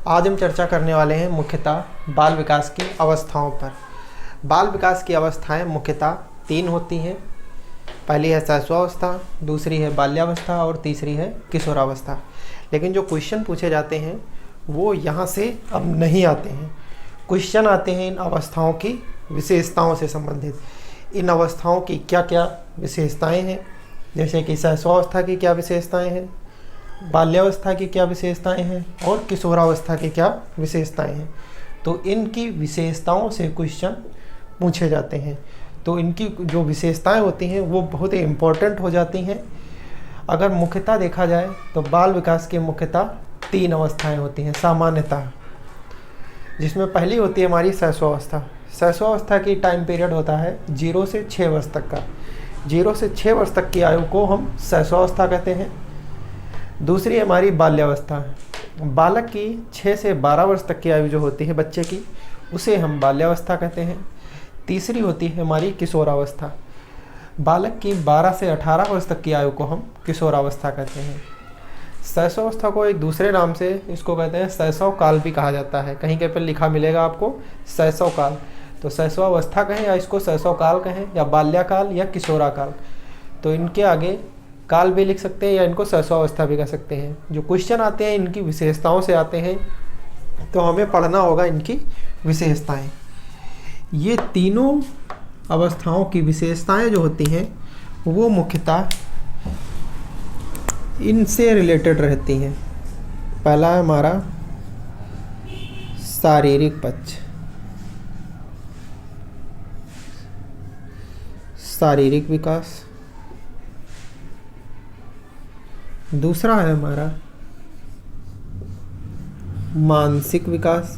आज हम चर्चा करने वाले हैं मुख्यतः बाल विकास की अवस्थाओं पर। बाल विकास की अवस्थाएं मुख्यतः 3 होती हैं। पहली है शैशवावस्था, दूसरी है बाल्यावस्था और तीसरी है किशोरावस्था। लेकिन जो क्वेश्चन पूछे जाते हैं वो यहाँ से अब नहीं आते हैं। क्वेश्चन आते हैं इन अवस्थाओं की विशेषताओं से संबंधित। इन अवस्थाओं की क्या क्या विशेषताएं हैं, जैसे कि शैशवावस्था की क्या विशेषताएं हैं, बाल्यावस्था की क्या विशेषताएं हैं और किशोरावस्था की क्या विशेषताएं हैं। तो इनकी विशेषताओं से क्वेश्चन पूछे जाते हैं। तो इनकी जो विशेषताएं होती हैं वो बहुत ही इम्पोर्टेंट हो जाती हैं। अगर मुख्यतः देखा जाए तो बाल विकास की मुख्यतः 3 अवस्थाएं होती हैं सामान्यतः, जिसमें पहली होती है हमारी शैशवावस्था। शैशवावस्था की टाइम पीरियड होता है 0 से 6 वर्ष तक का। 0 से 6 वर्ष तक की आयु को हम शैशवावस्था कहते हैं। दूसरी हमारी बाल्यावस्था। बालक की 6 से 12 वर्ष तक की आयु जो होती है बच्चे की, उसे हम बाल्यावस्था कहते हैं। तीसरी होती है हमारी किशोरावस्था। बालक की 12 से 18 वर्ष तक की आयु को हम किशोरावस्था कहते हैं। शैशवावस्था को एक दूसरे नाम से इसको कहते हैं शैशव काल भी कहा जाता है। कहीं के पर लिखा मिलेगा आपको शैशव काल। तो शैशवावस्था कहें या इसको शैशव काल कहें या बाल्याकाल या किशोरा काल, तो इनके आगे काल भी लिख सकते हैं या इनको शैशवावस्था भी कह सकते हैं। जो क्वेश्चन आते हैं इनकी विशेषताओं से आते हैं, तो हमें पढ़ना होगा इनकी विशेषताएं। ये तीनों अवस्थाओं की विशेषताएं जो होती हैं वो मुख्यतः इनसे रिलेटेड रहती हैं। पहला है हमारा शारीरिक पक्ष, शारीरिक विकास। दूसरा है हमारा मानसिक विकास।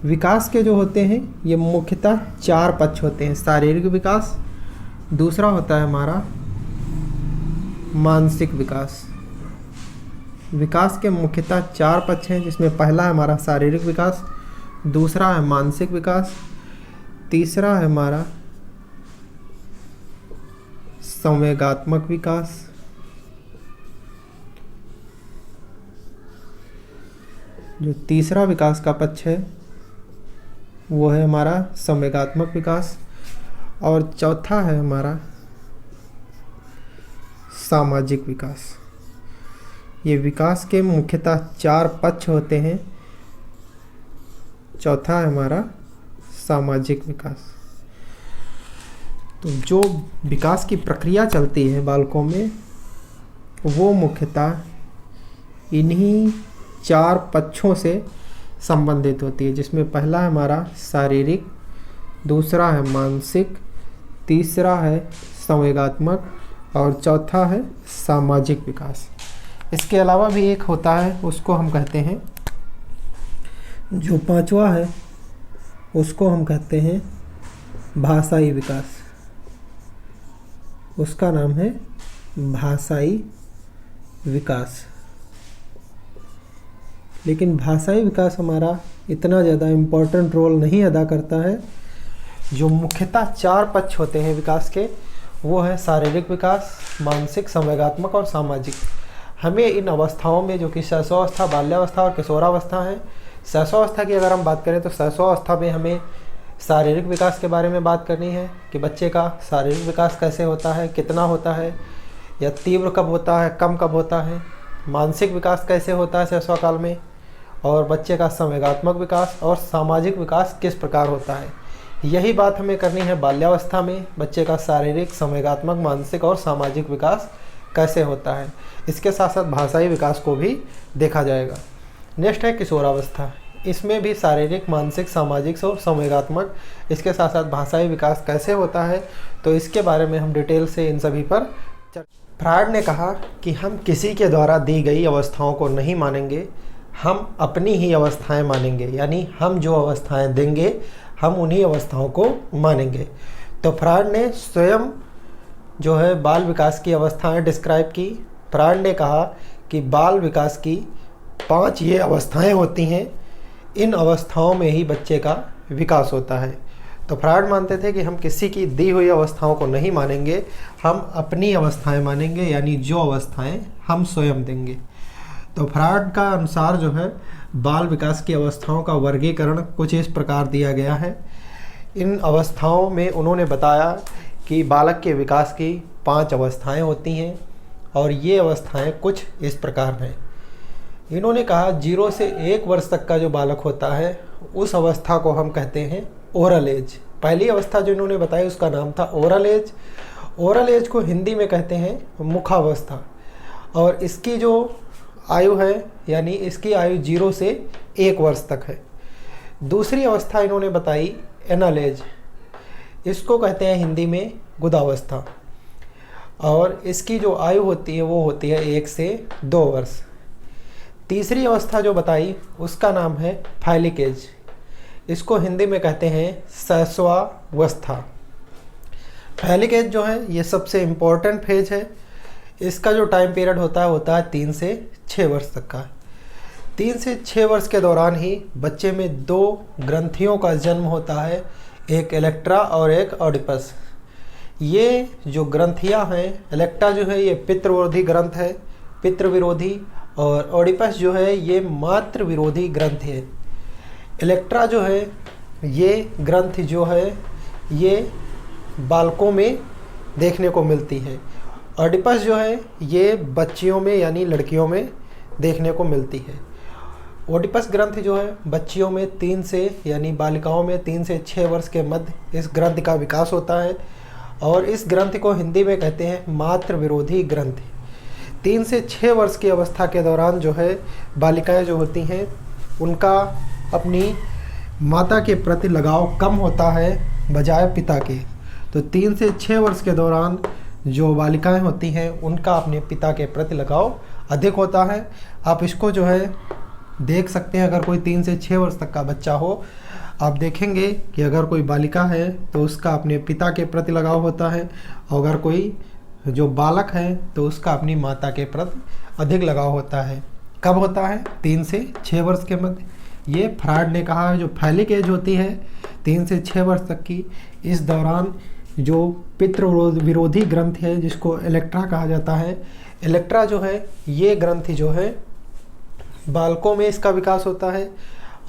विकास के जो होते हैं ये मुख्यतः 4 पक्ष होते हैं। शारीरिक विकास, दूसरा होता है हमारा मानसिक विकास। विकास के मुख्यतः 4 पक्ष हैं, जिसमें पहला है हमारा शारीरिक विकास, दूसरा है मानसिक विकास, तीसरा है हमारा संवेगात्मक विकास, जो तीसरा विकास का पक्ष है वो है हमारा संवेगात्मक विकास, और चौथा है हमारा सामाजिक विकास। ये विकास के मुख्यतः 4 पक्ष होते हैं। चौथा है हमारा सामाजिक विकास। तो जो विकास की प्रक्रिया चलती है बालकों में वो मुख्यतः इन्हीं 4 पक्षों से संबंधित होती है, जिसमें पहला है हमारा शारीरिक, दूसरा है मानसिक, तीसरा है संवेगात्मक और चौथा है सामाजिक विकास। इसके अलावा भी एक होता है, उसको हम कहते हैं, जो 5वां है उसको हम कहते हैं भाषाई विकास। उसका नाम है भाषाई विकास। लेकिन भाषाई विकास हमारा इतना ज़्यादा इम्पोर्टेंट रोल नहीं अदा करता है। जो मुख्यतः 4 पक्ष होते हैं विकास के वो है शारीरिक विकास, मानसिक, संवेगात्मक और सामाजिक। हमें इन अवस्थाओं में, जो कि शैशवावस्था, बाल्यावस्था और किशोरावस्था है, शैशवावस्था की अगर हम बात करें तो शैशवावस्था में हमें शारीरिक विकास के बारे में बात करनी है कि बच्चे का शारीरिक विकास कैसे होता है, कितना होता है, या तीव्र कब होता है, कम कब होता है। मानसिक विकास कैसे होता है शैशव काल में, और बच्चे का संवेगात्मक विकास और सामाजिक विकास किस प्रकार होता है। यही बात हमें करनी है बाल्यावस्था में, बच्चे का शारीरिक, संवेगात्मक, मानसिक और सामाजिक विकास कैसे होता है। इसके साथ साथ भाषाई विकास को भी देखा जाएगा। नेक्स्ट है किशोरावस्था। इसमें भी शारीरिक, मानसिक, सामाजिक और संवेगात्मक, इसके साथ साथ भाषाई विकास कैसे होता है, तो इसके बारे में हम डिटेल से इन सभी पर फ्रायड ने कहा कि हम किसी के द्वारा दी गई अवस्थाओं को नहीं मानेंगे, हम अपनी ही अवस्थाएं मानेंगे। यानी हम जो अवस्थाएं देंगे हम उन्हीं अवस्थाओं को मानेंगे। तो फ्रायड ने स्वयं जो है बाल विकास की अवस्थाएं डिस्क्राइब की। फ्रायड ने कहा कि बाल विकास की 5 ये अवस्थाएं होती हैं, इन अवस्थाओं में ही बच्चे का विकास होता है। तो फ्रायड मानते थे कि हम किसी की दी हुई अवस्थाओं को नहीं मानेंगे, हम अपनी अवस्थाएं मानेंगे, यानी जो अवस्थाएं हम स्वयं देंगे। तो फ्रायड का अनुसार जो है बाल विकास की अवस्थाओं का वर्गीकरण कुछ इस प्रकार दिया गया है। इन अवस्थाओं में उन्होंने बताया कि बालक के विकास की 5 अवस्थाएं होती हैं और ये अवस्थाएं कुछ इस प्रकार हैं। इन्होंने कहा 0 से 1 वर्ष तक का जो बालक होता है उस अवस्था को हम कहते हैं ओरल एज। पहली अवस्था जो इन्होंने बताई उसका नाम था ओरल एज। ओरल एज को हिंदी में कहते हैं मुखावस्था, और इसकी जो आयु है यानी इसकी आयु 0 से 1 वर्ष तक है। दूसरी अवस्था इन्होंने बताई एनल एज, इसको कहते हैं हिंदी में गुदावस्था, और इसकी जो आयु होती है वो होती है 1 से 2 वर्ष। तीसरी अवस्था जो बताई उसका नाम है फाइलिक एज, इसको हिंदी में कहते हैं शैशवावस्था। फाइलिक एज जो है ये सबसे इम्पोर्टेंट फेज है। इसका जो टाइम पीरियड होता है 3 से 6 वर्ष तक का। 3 से 6 वर्ष के दौरान ही बच्चे में 2 ग्रंथियों का जन्म होता है, एक इलेक्ट्रा और एक ऑडिपस। ये जो ग्रंथियां हैं, इलेक्ट्रा जो है ये पितृ विरोधी ग्रंथ है, पितृ विरोधी, और ऑडिपस जो है ये मातृ विरोधी ग्रंथ है। इलेक्ट्रा जो है ये ग्रंथ जो है ये बालकों में देखने को मिलती है। ऑडिपस जो है ये बच्चियों में यानी लड़कियों में देखने को मिलती है। ओडिपस ग्रंथ जो है बच्चियों में 3 से यानी बालिकाओं में 3 से 6 वर्ष के मध्य इस ग्रंथ का विकास होता है, और इस ग्रंथ को हिंदी में कहते हैं मातृ विरोधी ग्रंथ। 3 से 6 वर्ष की अवस्था के दौरान जो है बालिकाएं जो होती हैं उनका अपनी माता के प्रति लगाव कम होता है बजाय पिता के। तो 3 से 6 वर्ष के दौरान जो बालिकाएं होती हैं उनका अपने पिता के प्रति लगाव अधिक होता है। आप इसको जो है देख सकते हैं, अगर कोई 3 से 6 वर्ष तक का बच्चा हो, आप देखेंगे कि अगर कोई बालिका है तो उसका अपने पिता के प्रति लगाव होता है, और अगर कोई जो बालक है तो उसका अपनी माता के प्रति अधिक लगाव होता है। कब होता है? 3 से 6 वर्ष के मध्य। ये फ्रायड ने कहा है जो फैलिक एज होती है 3 से 6 वर्ष तक की, इस दौरान जो पितृ विरोधी ग्रंथ है जिसको इलेक्ट्रा कहा जाता है, इलेक्ट्रा जो है ये ग्रंथि जो है बालकों में इसका विकास होता है,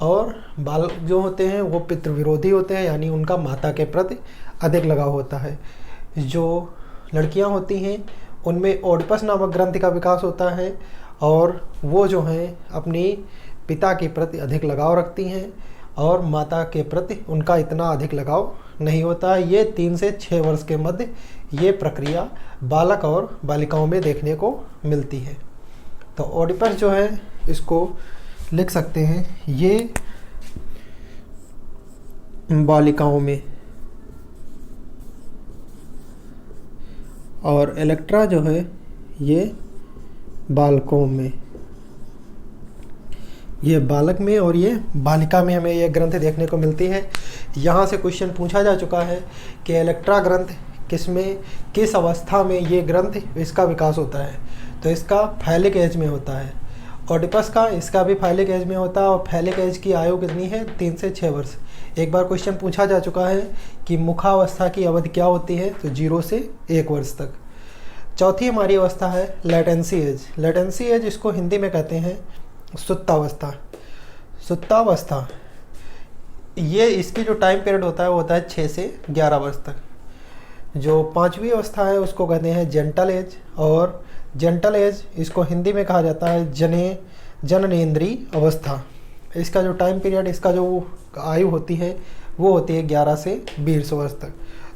और बालक जो होते हैं वो पितृ विरोधी होते हैं यानी उनका माता के प्रति अधिक लगाव होता है। जो लड़कियां होती हैं उनमें ओडिपस नामक ग्रंथि का विकास होता है, और वो जो हैं अपनी पिता के प्रति अधिक लगाव रखती हैं, और माता के प्रति उनका इतना अधिक लगाव नहीं होता है। ये 3 से 6 वर्ष के मध्य ये प्रक्रिया बालक और बालिकाओं में देखने को मिलती है। तो ओडिपस जो है इसको लिख सकते हैं ये बालिकाओं में, और इलेक्ट्रा जो है ये बालकों में, ये बालक में और ये बालिका में हमें ये ग्रंथ देखने को मिलती है। यहाँ से क्वेश्चन पूछा जा चुका है कि इलेक्ट्रा ग्रंथ किसमें, किस अवस्था में ये ग्रंथ इसका विकास होता है, तो इसका फैलिक एज में होता है। ओडिपस का इसका भी फैलिक एज में होता है, और फैलिक एज की आयु कितनी है? 3 से 6 वर्ष। एक बार क्वेश्चन पूछा जा चुका है कि मुखावस्था की अवधि क्या होती है, तो 0 से 1 वर्ष तक। चौथी हमारी अवस्था है लेटेंसी एज। लेटेंसी एज इसको हिंदी में कहते हैं सुप्तावस्था। सुप्तावस्था ये इसकी जो टाइम पीरियड होता है वो होता है 6 से 11 वर्ष तक। जो 5वीं अवस्था है उसको कहते हैं जेंटल एज, और जेंटल एज इसको हिंदी में कहा जाता है जननेंद्रीय अवस्था। इसका जो टाइम पीरियड, इसका जो आयु होती है वो होती है 11 से 20 वर्ष तक।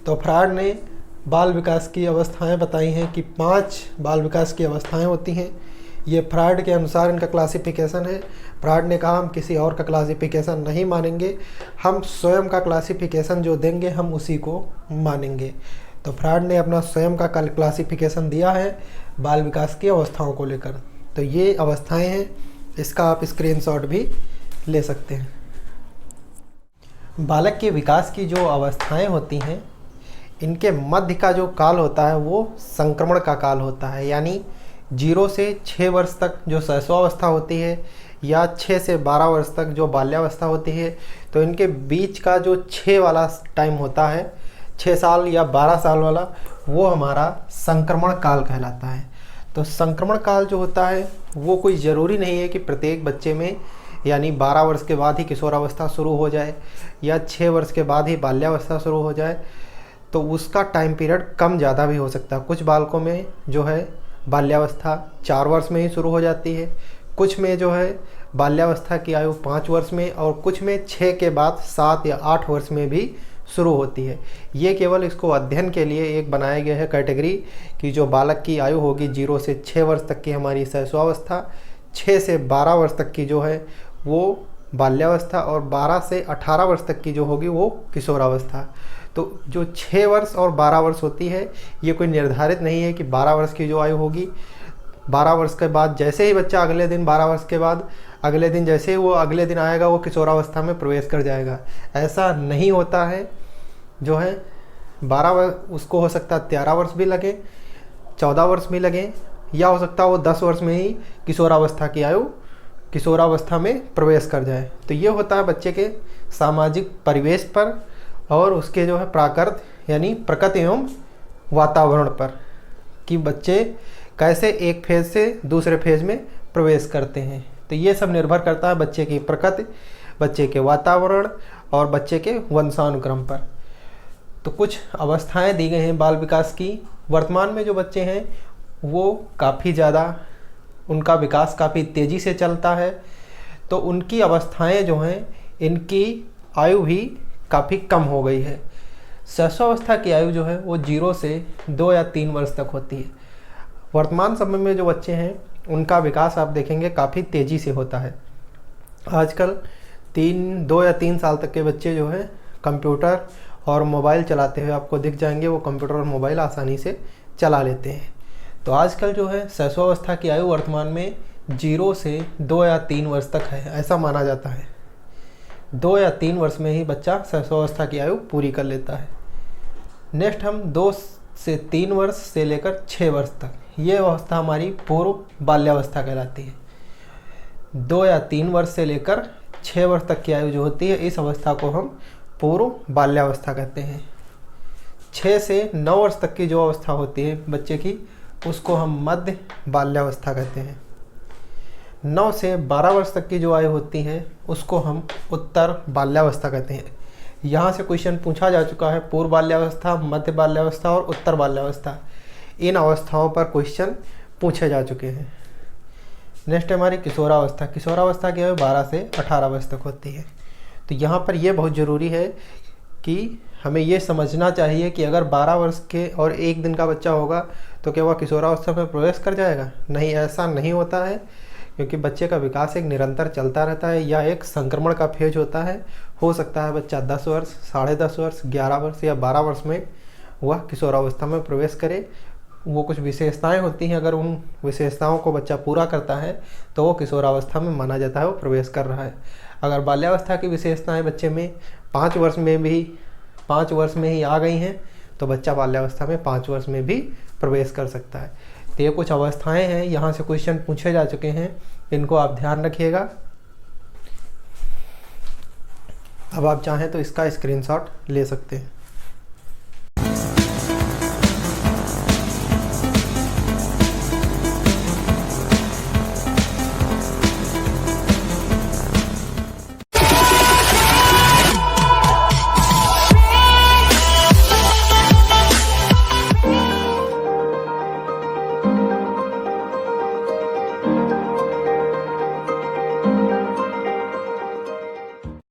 तो फ्रायड ने बाल विकास की अवस्थाएं बताई हैं कि 5 बाल विकास की अवस्थाएं होती हैं। ये फ्रायड के अनुसार इनका क्लासिफिकेशन है। फ्रायड ने कहा हम किसी और का क्लासिफिकेशन नहीं मानेंगे, हम स्वयं का क्लासिफिकेशन जो देंगे हम उसी को मानेंगे। तो फ्रायड ने अपना स्वयं का क्लासिफिकेशन दिया है बाल विकास की अवस्थाओं को लेकर। तो ये अवस्थाएं हैं, इसका आप स्क्रीनशॉट भी ले सकते हैं। बालक के विकास की जो अवस्थाएं होती हैं इनके मध्य का जो काल होता है वो संक्रमण का काल होता है, यानी 0 से 6 वर्ष तक जो शैशवावस्था होती है, या 6 से 12 वर्ष तक जो बाल्यावस्था होती है। तो इनके बीच का जो 6 वाला टाइम होता है, 6 साल या 12 साल वाला, वो हमारा संक्रमण काल कहलाता है। तो संक्रमण काल जो होता है वो कोई ज़रूरी नहीं है कि प्रत्येक बच्चे में यानी 12 वर्ष के बाद ही किशोरावस्था शुरू हो जाए या 6 वर्ष के बाद ही बाल्यावस्था शुरू हो जाए। तो उसका टाइम पीरियड कम ज़्यादा भी हो सकता है। कुछ बालकों में जो है बाल्यावस्था 4 वर्ष में ही शुरू हो जाती है, कुछ में जो है बाल्यावस्था की आयु 5 वर्ष में, और कुछ में 6 के बाद 7 या 8 वर्ष में भी शुरू होती है। ये केवल इसको अध्ययन के लिए एक बनाया गया है कैटेगरी कि जो बालक की आयु होगी 0 से 6 वर्ष तक की हमारी शैशवावस्था, 6 से 12 वर्ष तक की जो है वो बाल्यावस्था, और 12 से 18 वर्ष तक की जो होगी वो किशोरावस्था। तो जो 6 वर्ष और 12 वर्ष होती है ये कोई निर्धारित नहीं है कि 12 वर्ष की जो आयु होगी 12 वर्ष के बाद जैसे ही बच्चा अगले दिन 12 वर्ष के बाद अगले दिन जैसे ही वो अगले दिन आएगा वो किशोरावस्था में प्रवेश कर जाएगा, ऐसा नहीं होता है। जो है 12 वर्ष उसको हो सकता है 13 वर्ष भी लगे, 14 वर्ष भी लगे, या हो सकता है वो 10 वर्ष में ही किशोरावस्था की आयु किशोरावस्था में प्रवेश कर जाए। तो ये होता है बच्चे के सामाजिक परिवेश पर और उसके जो है प्राकृत यानी प्रकृति एवं वातावरण पर कि बच्चे कैसे एक फेज से दूसरे फेज में प्रवेश करते हैं। तो ये सब निर्भर करता है बच्चे की प्रकृति, बच्चे के वातावरण और बच्चे के वंशानुक्रम पर। तो कुछ अवस्थाएं दी गई हैं बाल विकास की। वर्तमान में जो बच्चे हैं वो काफ़ी ज़्यादा उनका विकास काफ़ी तेज़ी से चलता है, तो उनकी अवस्थाएं जो हैं इनकी आयु भी काफ़ी कम हो गई है। शैशवावस्था की आयु जो है वो 0 से 2 या 3 वर्ष तक होती है। वर्तमान समय में जो बच्चे हैं उनका विकास आप देखेंगे काफ़ी तेज़ी से होता है। आजकल 2 या 3 साल तक के बच्चे जो है कंप्यूटर और मोबाइल चलाते हुए आपको दिख जाएंगे, वो कंप्यूटर और मोबाइल आसानी से चला लेते हैं। तो आजकल जो है शैशवावस्था की आयु वर्तमान में 0 से 2 या 3 वर्ष तक है, ऐसा माना जाता है। 2 या 3 वर्ष में ही बच्चा शैशवावस्था की आयु पूरी कर लेता है। नेक्स्ट हम 2 से 3 वर्ष से लेकर 6 वर्ष तक, ये अवस्था हमारी पूर्व बाल्यावस्था कहलाती है। 2 या 3 वर्ष से लेकर 6 वर्ष तक की आयु जो होती है इस अवस्था को हम पूर्व बाल्यावस्था कहते हैं। 6 से 9 वर्ष तक की जो अवस्था होती है बच्चे की उसको हम मध्य बाल्यावस्था कहते हैं। 9 से 12 वर्ष तक की जो आयु होती है उसको हम उत्तर बाल्यावस्था कहते हैं। यहाँ से क्वेश्चन पूछा जा चुका है पूर्व बाल्यावस्था, मध्य बाल्यावस्था और उत्तर बाल्यावस्था, इन अवस्थाओं पर क्वेश्चन पूछे जा चुके हैं। नेक्स्ट हमारी किशोरावस्था। किशोरावस्था की आयु 12 से 18 वर्ष तक होती है। तो यहाँ पर यह बहुत ज़रूरी है कि हमें ये समझना चाहिए कि अगर 12 वर्ष के और 1 दिन का बच्चा होगा तो क्या वह किशोरावस्था में प्रवेश कर जाएगा? नहीं, ऐसा नहीं होता है, क्योंकि बच्चे का विकास एक निरंतर चलता रहता है। यह एक संक्रमण का फेज होता है। हो सकता है बच्चा 10 वर्ष, 10.5 वर्ष, 11 वर्ष या 12 वर्ष में वह किशोरावस्था में प्रवेश करे। वो कुछ विशेषताएं होती हैं, अगर उन विशेषताओं को बच्चा पूरा करता है तो वो किशोरावस्था में माना जाता है वो प्रवेश कर रहा है। अगर बाल्यावस्था की विशेषताएं बच्चे में 5 वर्ष में ही आ गई हैं तो बच्चा बाल्यावस्था में 5 वर्ष में भी प्रवेश कर सकता है। तो ये कुछ अवस्थाएं हैं, यहाँ से क्वेश्चन पूछे जा चुके हैं, इनको आप ध्यान रखिएगा। अब आप चाहें तो इसका स्क्रीनशॉट ले सकते हैं।